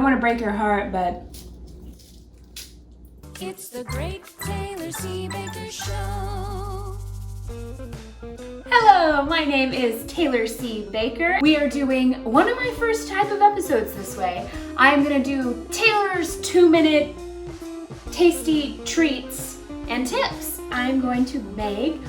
want to break your heart, but it's the Great Taylor C. Baker Show. hello, my name is Taylor C. Baker. We are doing one of my first type of episodes this way. I'm gonna do Taylor's 2-minute tasty treats and tips. I'm going to make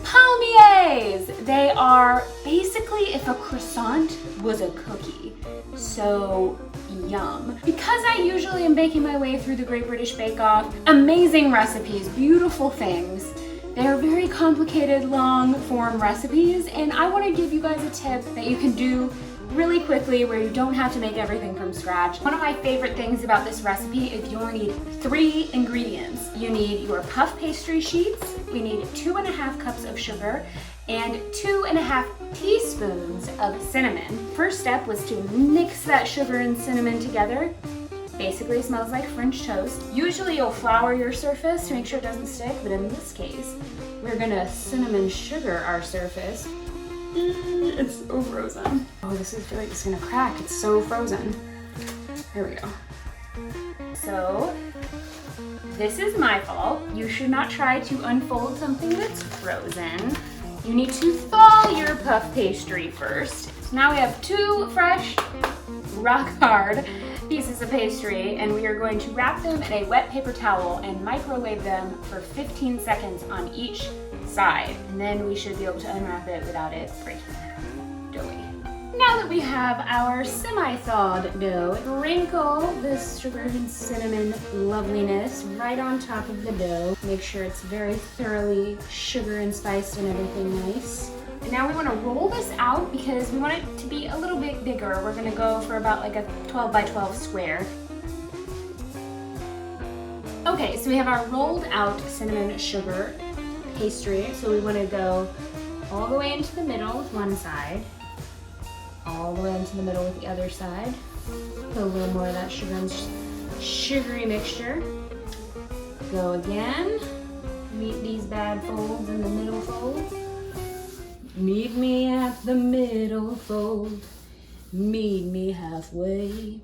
Palmiers. They are basically if a croissant was a cookie. So yum. Because I usually am baking my way through the Great British Bake Off, amazing recipes, beautiful things. They're very complicated, long form recipes, and I want to give you guys a tip that you can do really quickly where you don't have to make everything from scratch. One of my favorite things about this recipe is you only need 3 ingredients. You need your puff pastry sheets, we need 2.5 cups of sugar, and 2.5 teaspoons of cinnamon. First step was to mix that sugar and cinnamon together. Basically smells like French toast. Usually you'll flour your surface to make sure it doesn't stick, but in this case, we're gonna cinnamon sugar our surface. It's so frozen. Oh, I feel like it's gonna crack. It's so frozen. There we go. So, this is my fault. You should not try to unfold something that's frozen. You need to thaw your puff pastry first. So now we have 2 fresh, rock hard pieces of pastry, and we are going to wrap them in a wet paper towel and microwave them for 15 seconds on each side. And then we should be able to unwrap it without it breaking doughy. Now that we have our semi-thawed dough, sprinkle this sugar and cinnamon loveliness right on top of the dough. Make sure it's very thoroughly sugar and spiced and everything nice. And now we want to roll this out because we want it to be a little bit bigger. We're going to go for about like a 12 by 12 square. Okay, so we have our rolled out cinnamon sugar pastry. So we want to go all the way into the middle with one side, all the way into the middle with the other side. Put a little more of that sugar and sugary mixture. Go again. Meet these bad folds in the middle fold. Meet me at the middle fold. Meet me halfway.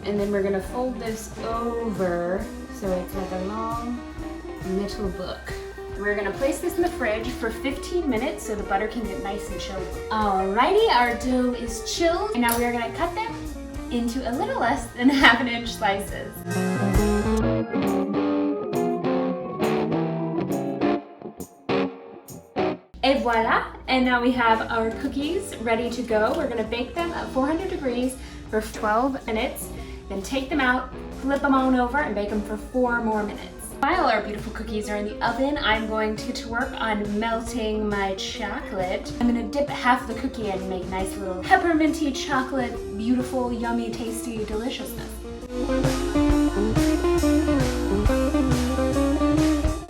And then we're gonna fold this over so it's like a long little book. We're gonna place this in the fridge for 15 minutes so the butter can get nice and chilled. Alrighty, our dough is chilled. And now we are gonna cut them into a little less than 1/2 inch slices. Et voila! And now we have our cookies ready to go. We're gonna bake them at 400 degrees for 12 minutes, then take them out, flip them on over, and bake them for 4 more minutes. While our beautiful cookies are in the oven, I'm going to get to work on melting my chocolate. I'm gonna dip half the cookie in and make nice little pepperminty chocolate, beautiful, yummy, tasty deliciousness.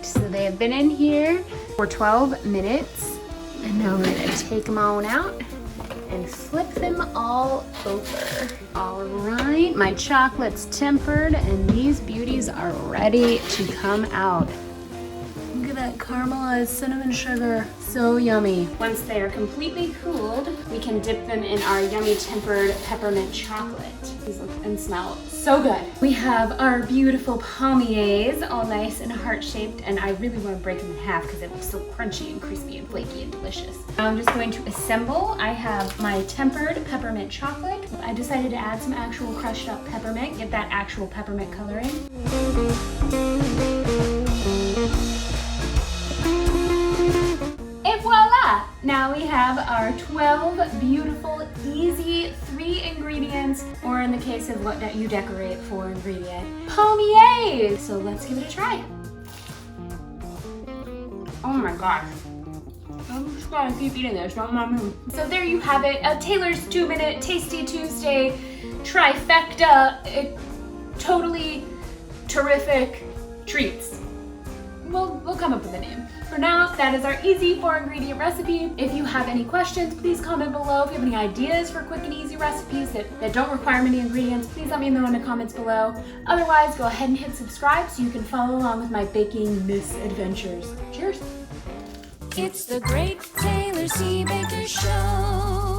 So they have been in here for 12 minutes. And now we're gonna take them on out and flip them all over. All right, my chocolate's tempered and these beauties are ready to come out. Look at that caramelized cinnamon sugar, so yummy. Once they are completely cooled, we can dip them in our yummy tempered peppermint chocolate. These look and smell so good. We have our beautiful Palmiers, all nice and heart-shaped, and I really want to break them in half because it looks so crunchy and crispy and flaky and delicious. Now I'm just going to assemble. I have my tempered peppermint chocolate. I decided to add some actual crushed up peppermint, get that actual peppermint coloring. Et voila! Now we have our 12 beautiful, easy 3 ingredients, or in the case of what you decorate 4 ingredient, Palmiers! So let's give it a try. Oh my gosh. I'm just gonna keep eating this, don't mind me. So there you have it, a Taylor's 2-minute Tasty Tuesday trifecta, totally terrific treats. We'll come up with a name. For now, that is our easy 4-ingredient recipe. If you have any questions, please comment below. If you have any ideas for quick and easy recipes that don't require many ingredients, please let me know in the comments below. Otherwise, go ahead and hit subscribe so you can follow along with my baking misadventures. Cheers! It's the Great Taylor C. Baker Show.